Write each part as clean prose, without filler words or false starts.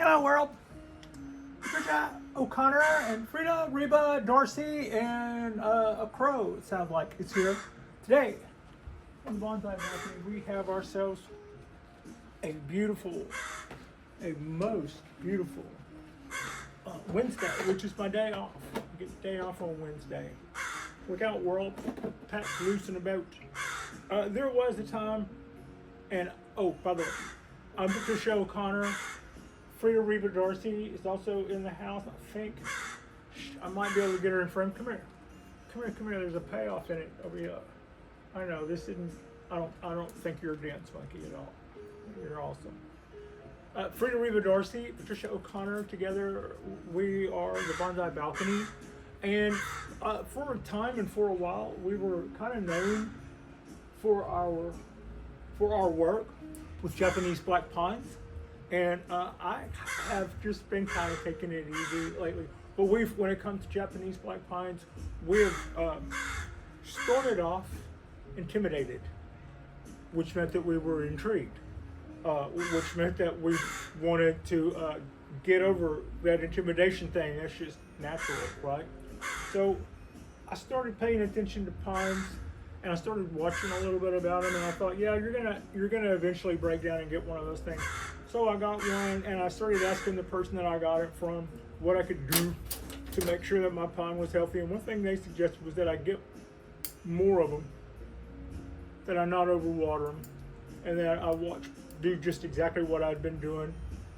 Hello world! Patricia O'Connor and Frida, Reba, Darcy, and a crow, it sounds like, is here. Today, in the Bonsai Balcony, we have ourselves a most beautiful Wednesday, which is my day off. I get the day off on Wednesday. Look out world, Pat's loose and about. There was a time, and oh, by the way, I'm Patricia O'Connor. Frida Reba Darcy is also in the house. I think I might be able to get her in frame. Come here. There's a payoff in it over here. I know this isn't. I don't think you're a dance monkey at all. You're awesome. Frida Reba Darcy, Patricia O'Connor, together we are the Bonsai Balcony, and for a time and for a while we were kind of known for our work with Japanese black pines. And I have just been kind of taking it easy lately. But when it comes to Japanese black pines, we've started off intimidated, which meant that we were intrigued, which meant that we wanted to get over that intimidation thing. That's just natural, right? So I started paying attention to pines, and I started watching a little bit about them, and I thought, yeah, you're gonna eventually break down and get one of those things. So I got one, and I started asking the person that I got it from what I could do to make sure that my pine was healthy. And one thing they suggested was that I get more of them, that I not overwater them, and that I do just exactly what I'd been doing,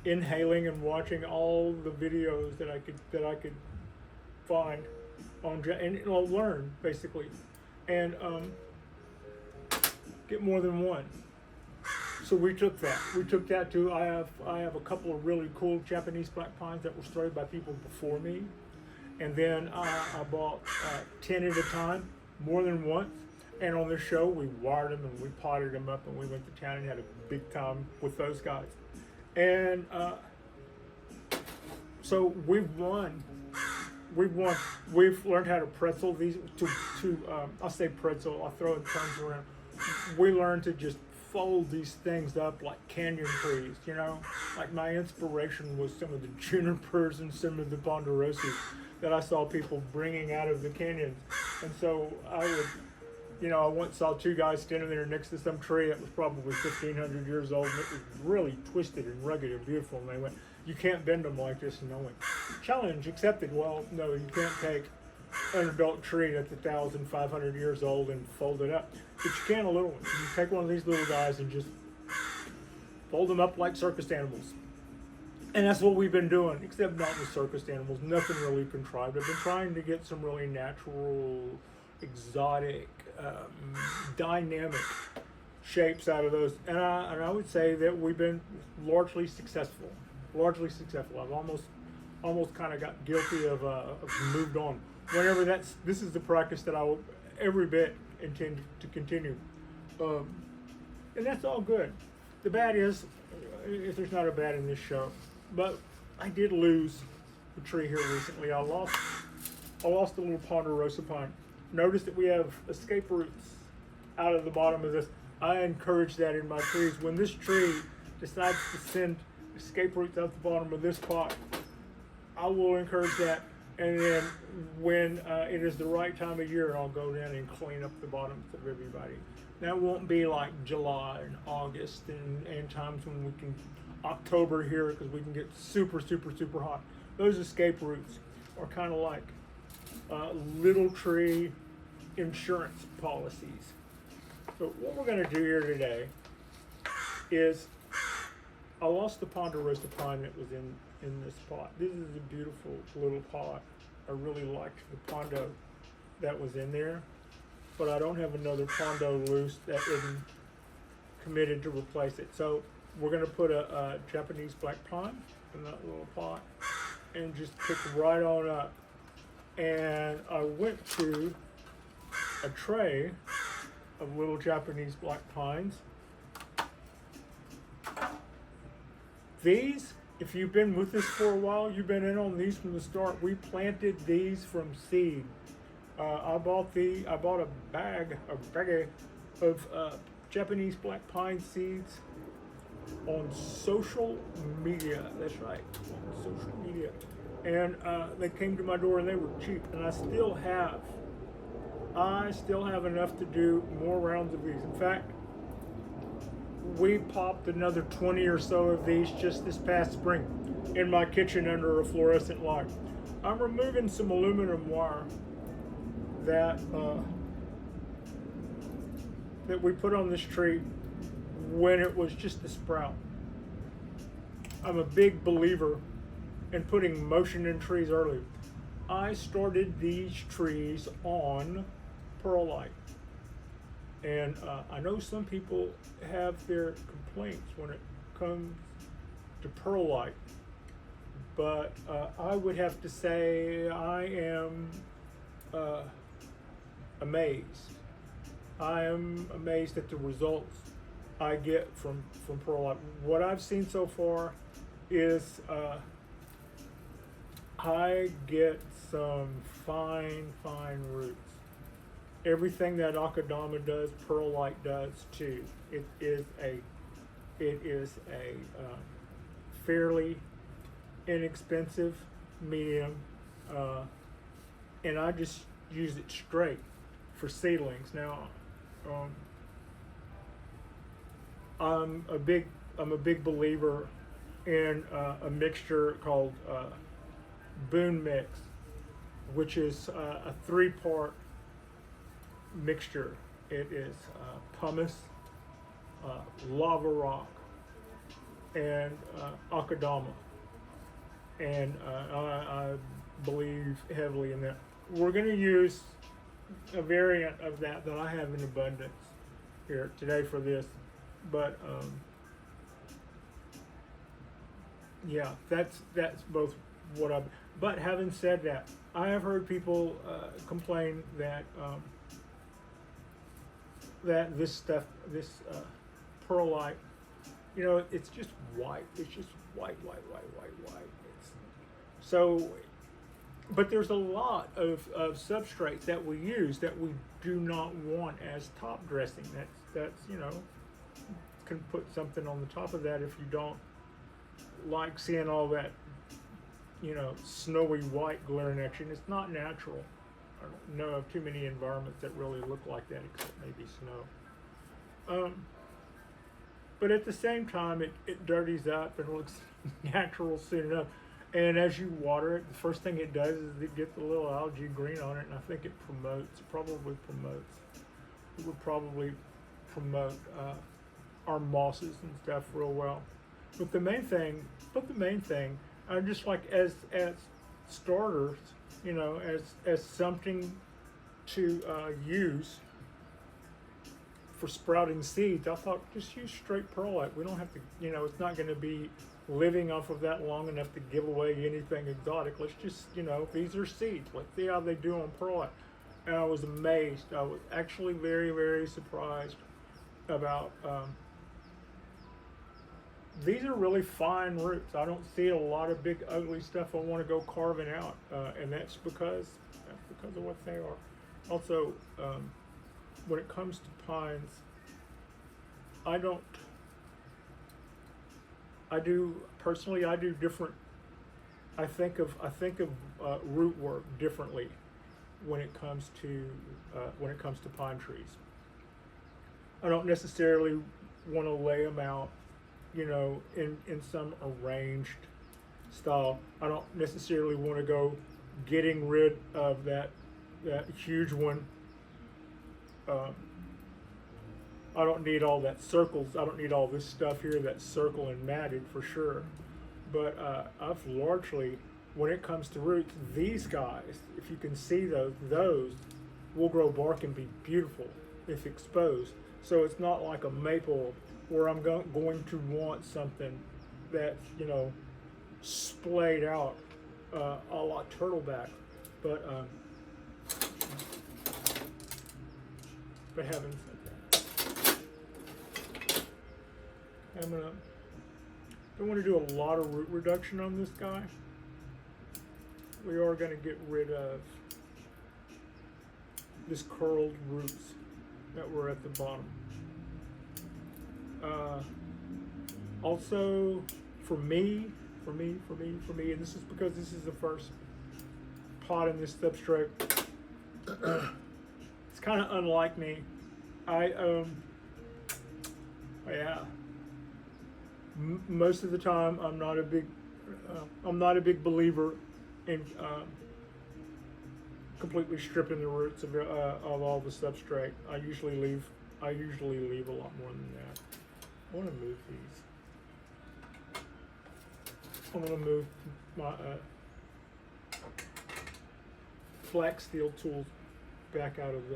inhaling and watching all the videos that I could find on, and I'll learn basically, and get more than one. So we took that to, I have a couple of really cool Japanese black pines that were started by people before me. And then I bought 10 at a time, more than once. And on the show, we wired them and we potted them up, and we went to town and had a big time with those guys. And so we've learned how to pretzel these, I'll say pretzel, I'll throw in terms around. We learned to just fold these things up like canyon trees, you know? Like my inspiration was some of the junipers and some of the ponderosas that I saw people bringing out of the canyons. And so I once saw two guys standing there next to some tree that was probably 1,500 years old, and it was really twisted and rugged and beautiful. And they went, "You can't bend them like this." And I went, "Challenge accepted." Well, no, you can't take an adult tree that's 1,500 years old and fold it up. But you can a little one. You take one of these little guys and just fold them up like circus animals. And that's what we've been doing, except not with circus animals. Nothing really contrived. I've been trying to get some really natural, exotic, dynamic shapes out of those. And I would say that we've been largely successful. I've almost kind of got guilty of moved on. Whenever this is the practice that I will every bit intend to continue, and that's all good. The bad is, if there's not a bad in this show, but I did lose a tree here recently. I lost a little ponderosa pine. Notice that we have escape roots out of the bottom of this. I encourage that in my trees. When this tree decides to send escape roots out the bottom of this pot, I will encourage that. And then when it is the right time of year, I'll go down and clean up the bottoms of everybody. That won't be like July and August and times when we can, October here, because we can get super hot. Those escape roots are kind of like little tree insurance policies. So what we're going to do here today is, I lost the ponderosa pine that was in this pot. This is a beautiful little pot. I really liked the pondo that was in there, but I don't have another pondo loose that isn't committed to replace it. So we're going to put a Japanese black pine in that little pot and just pick right on up. And I went to a tray of little Japanese black pines. These, if you've been with us for a while, you've been in on these from the start. We planted these from seed. I bought a baggie of Japanese black pine seeds on social media. That's right, on social media. And they came to my door and they were cheap, and I still have enough to do more rounds of these. In fact, we popped another 20 or so of these just this past spring in my kitchen under a fluorescent light. I'm removing some aluminum wire that that we put on this tree when it was just a sprout. I'm a big believer in putting motion in trees early. I started these trees on perlite. And I know some people have their complaints when it comes to perlite, but I would have to say I am amazed. I am amazed at the results I get from perlite. What I've seen so far is I get some fine roots. Everything that Akadama does, perlite does too. It is a fairly inexpensive medium, and I just use it straight for seedlings. Now, I'm a big believer in a mixture called Boon Mix, which is a 3-part mixture. It is pumice, lava rock, and Akadama, and I believe heavily in that. We're going to use a variant of that I have in abundance here today for this, but yeah, that's both what I've. But having said that, I have heard people complain that that this stuff, this perlite, it's just white. It's just white. It's, so, but there's a lot of substrates that we use that we do not want as top dressing. That's can put something on the top of that if you don't like seeing all that snowy white glaring at you. And it's not natural. I don't know of too many environments that really look like that, except maybe snow. But at the same time, it dirties up and looks natural soon enough. And as you water it, the first thing it does is it gets a little algae green on it, and I think it would probably promote our mosses and stuff real well. But the main thing, just like as starters, as something to use for sprouting seeds, I thought just use straight perlite. We don't have to, it's not going to be living off of that long enough to give away anything exotic. Let's just, these are seeds. Let's see how they do on perlite. And I was amazed. I was actually very, very surprised about. These are really fine roots. I don't see a lot of big ugly stuff I want to go carving out, and that's because of what they are. Also, when it comes to pines, I do different. I think of root work differently when it comes to pine trees. I don't necessarily want to lay them out, in some arranged style. I don't necessarily want to go getting rid of that huge one. I don't need all that circles. I don't need all this stuff here that's circle and matted for sure. But I've largely, when it comes to roots, these guys, if you can see those will grow bark and be beautiful if exposed. So it's not like a maple where I'm going to want something that's, splayed out a la turtleback. But having said that, don't want to do a lot of root reduction on this guy. We are going to get rid of this curled roots that were at the bottom. Also, for me, and this is because this is the first pot in this substrate. It's kind of unlike me. Most of the time, I'm not a big believer in completely stripping the roots of all the substrate. I usually leave a lot more than that. I want to move these. I'm going to move my flex steel tools back out of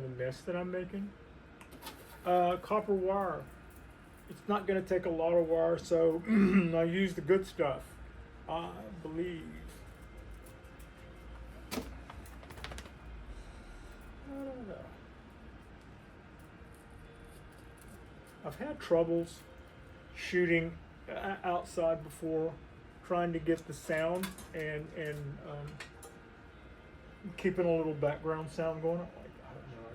the mess that I'm making. Copper wire. It's not going to take a lot of wire, so I use the good stuff, I believe. I don't know. I've had troubles shooting outside before, trying to get the sound and keeping a little background sound going. I don't know.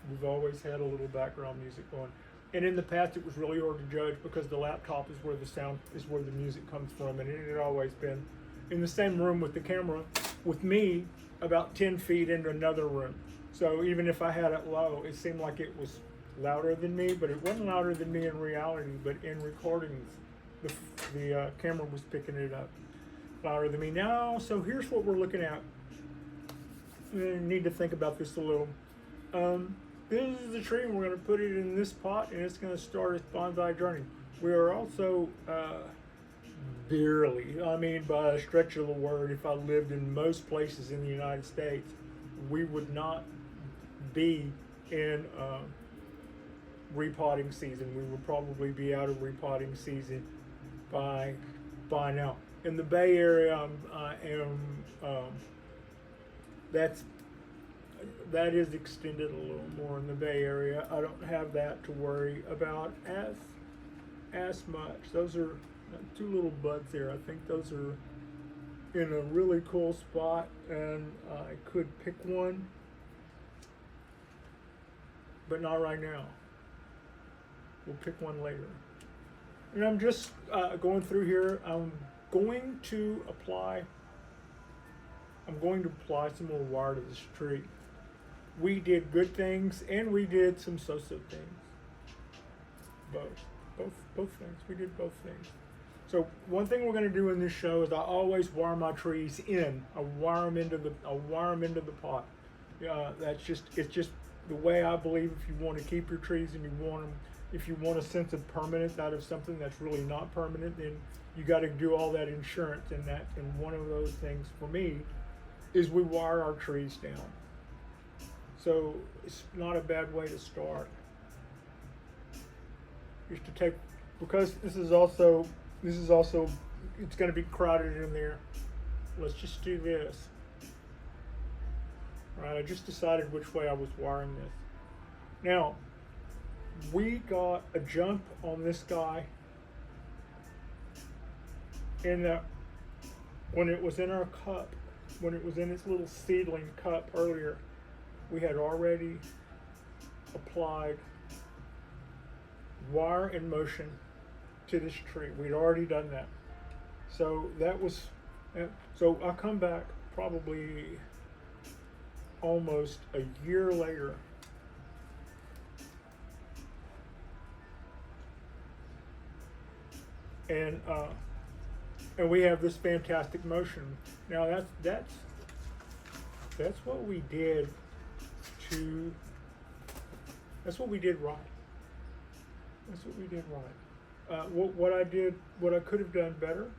We've always had a little background music going. And in the past, it was really hard to judge because the laptop is where the music comes from, and it had always been in the same room with the camera, with me about 10 feet into another room. So even if I had it low, it seemed like it was louder than me, but it wasn't louder than me in reality. But in recordings, the camera was picking it up louder than me. Now, so here's what we're looking at. We need to think about this a little. This is the tree, and we're going to put it in this pot, and it's going to start its bonsai journey. We are also barely, I mean, by a stretch of the word, if I lived in most places in the United States, we would not be in repotting season. We would probably be out of repotting season by now. In the Bay Area, that is extended a little more in the Bay Area. I don't have that to worry about as much. Those are two little buds there. I think those are in a really cool spot, and I could pick one, but not right now. We'll pick one later. And I'm just going through here. I'm going to apply some more wire to this tree. We did good things, and we did some so-so things. Both things. We did both things. So one thing we're going to do in this show is I always wire my trees in. I wire them into the pot. It's just the way I believe. If you want to keep your trees and if you want a sense of permanence out of something that's really not permanent, then you got to do all that insurance and that. And one of those things for me is we wire our trees down. So it's not a bad way to start. Just to take, because this is also it's going to be crowded in there. Let's just do this. All right, I just decided which way I was wiring this. Now, we got a jump on this guy in that when it was in our cup, when it was in its little seedling cup earlier, we had already applied wire and motion to this tree. We'd already done that. So so I come back probably almost a year later, and we have this fantastic motion. Now that's what we did that's what we did right. That's what we did right. What I could have done better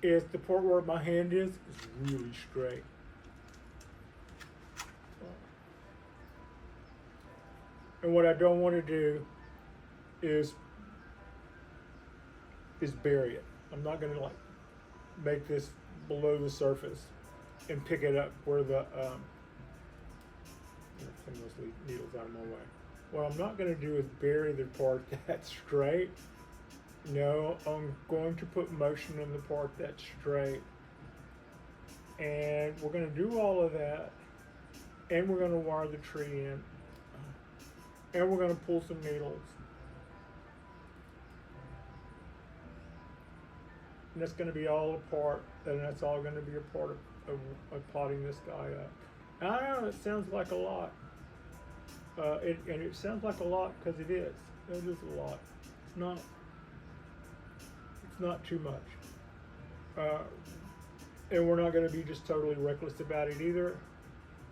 is the part where my hand is really straight. And what I don't want to do is bury it. I'm not going to like make this below the surface and pick it up where the some of those needles out of my way. What I'm not going to do is bury the part that's straight. No, I'm going to put motion in the part that's straight. And we're going to do all of that, and we're going to wire the tree in. and we're going to pull some needles. And that's going to be all a part, and that's all going to be a part of potting this guy up. And I know it sounds like a lot, and it sounds like a lot because it is. It is a lot. It's not. It's not too much. And we're not going to be just totally reckless about it either.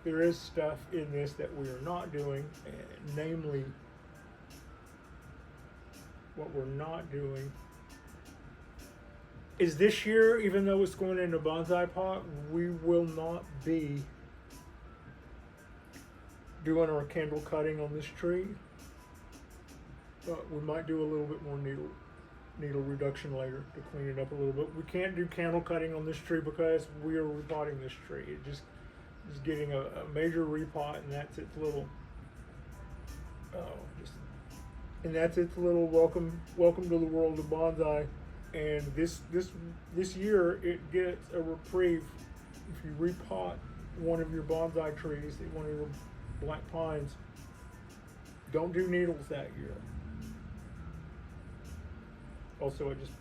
There is stuff in this that we are not doing, namely, what we're not doing is this year, even though it's going in a bonsai pot, we will not be doing our candle cutting on this tree. We might do a little bit more needle reduction later to clean it up a little bit. We can't do candle cutting on this tree because we are repotting this tree. It just is getting a major repot, and that's its little that's its little welcome to the world of bonsai. And this year it gets a reprieve if you repot one of your bonsai trees, one of your black pines. Don't do needles that year. Also, I just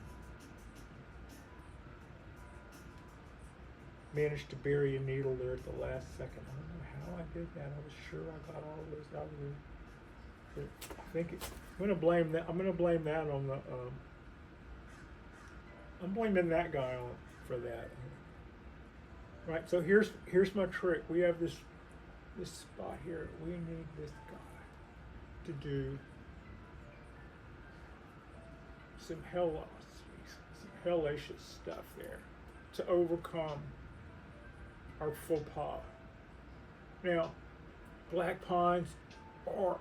managed to bury a needle there at the last second. I don't know how I did that. I was sure I got all of this out of there. But I think I'm gonna blame that. I'm gonna blame that on the. I'm blaming that guy for that. Right. So here's my trick. We have this spot here. We need this guy to do some hellacious stuff there to overcome our faux pas. Now, black pines are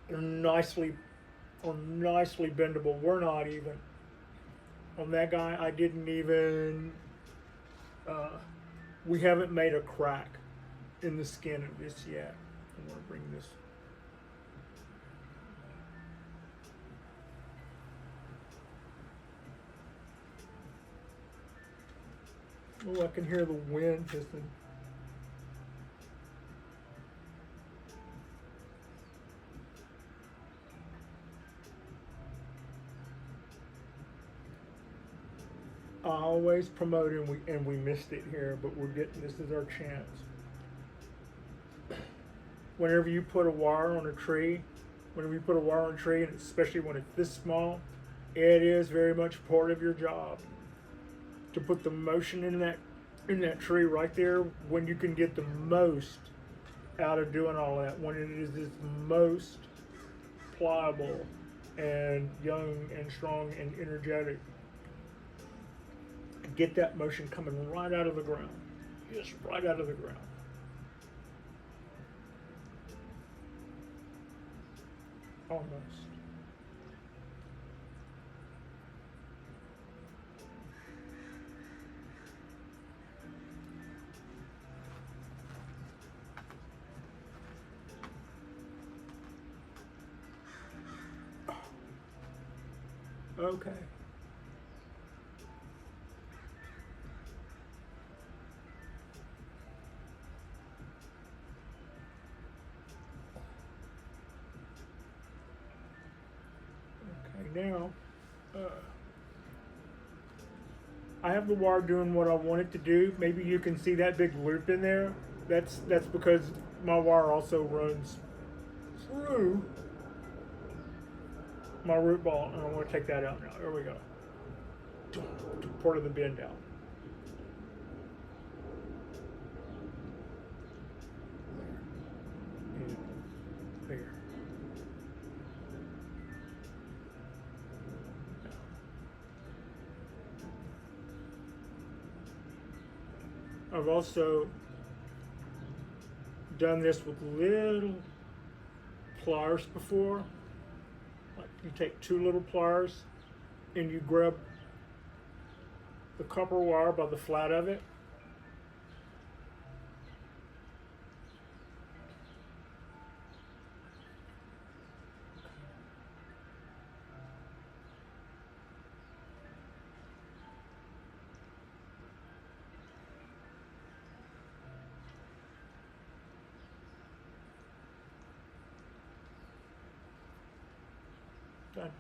nicely bendable. We're not even. On that guy, I didn't even, we haven't made a crack in the skin of this yet. I'm gonna bring this. Oh, I can hear the wind hissing. I always promote and we missed it here, but this is our chance. Whenever you put a wire on a tree, and especially when it's this small, it is very much part of your job to put the motion in that tree right there when you can get the most out of doing all that, when it is its most pliable and young and strong and energetic. Get that motion coming right out of the ground. Just right out of the ground. Almost. Okay. Now, I have the wire doing what I want it to do. Maybe you can see that big loop in there. That's because my wire also runs through my root ball, and I want to take that out now. There we go. Part of the bend out. There. There. I've also done this with little pliers before. Like you take two little pliers and you grab the copper wire by the flat of it. done.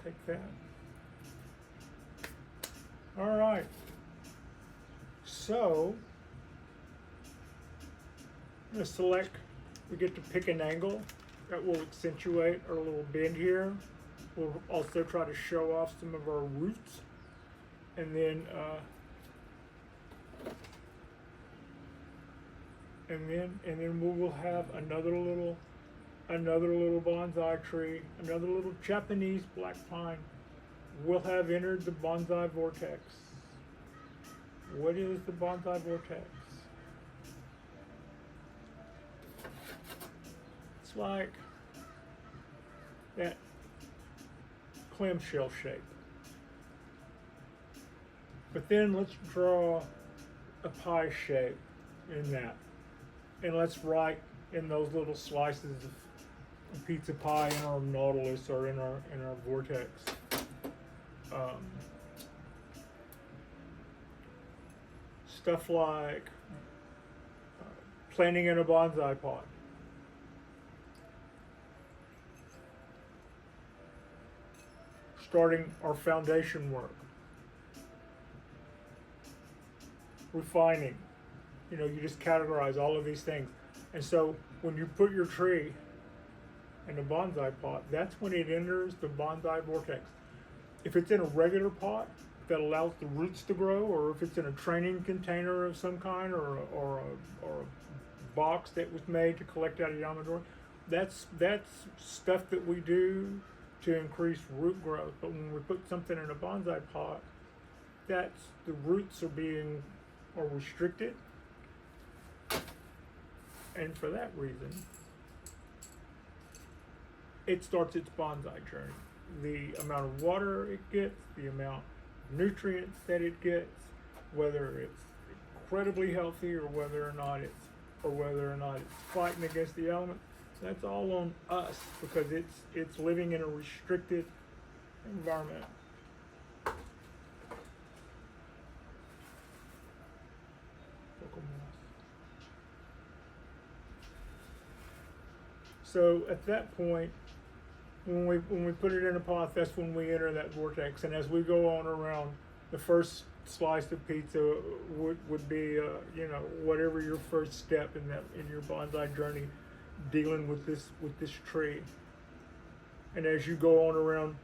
Take that. All right. So, I'm going to select, we get to pick an angle that will accentuate our little bend here. We'll also try to show off some of our roots. And then we will have another little bonsai tree, another little Japanese black pine will have entered the bonsai vortex. What is the bonsai vortex? It's like that clamshell shape. But then let's draw a pie shape in that. And let's write in those little slices of pizza pie in our nautilus or in our vortex. Stuff like planting in a bonsai pot. Starting our foundation work. Refining. You know, you just categorize all of these things. And so when you put your tree in a bonsai pot, that's when it enters the bonsai vortex. If it's in a regular pot that allows the roots to grow, or if it's in a training container of some kind, or a box that was made to collect out of Yamadori, that's stuff that we do to increase root growth. But when we put something in a bonsai pot, that's the roots are restricted, and for that reason, it starts its bonsai journey. The amount of water it gets, the amount of nutrients that it gets, whether it's incredibly healthy or whether or not it's fighting against the elements, that's all on us because it's living in a restricted environment. So at that point, when we put it in a pot, that's when we enter that vortex. And as we go on around, the first slice of pizza would be whatever your first step in your bonsai journey, dealing with this tree. And as you go on around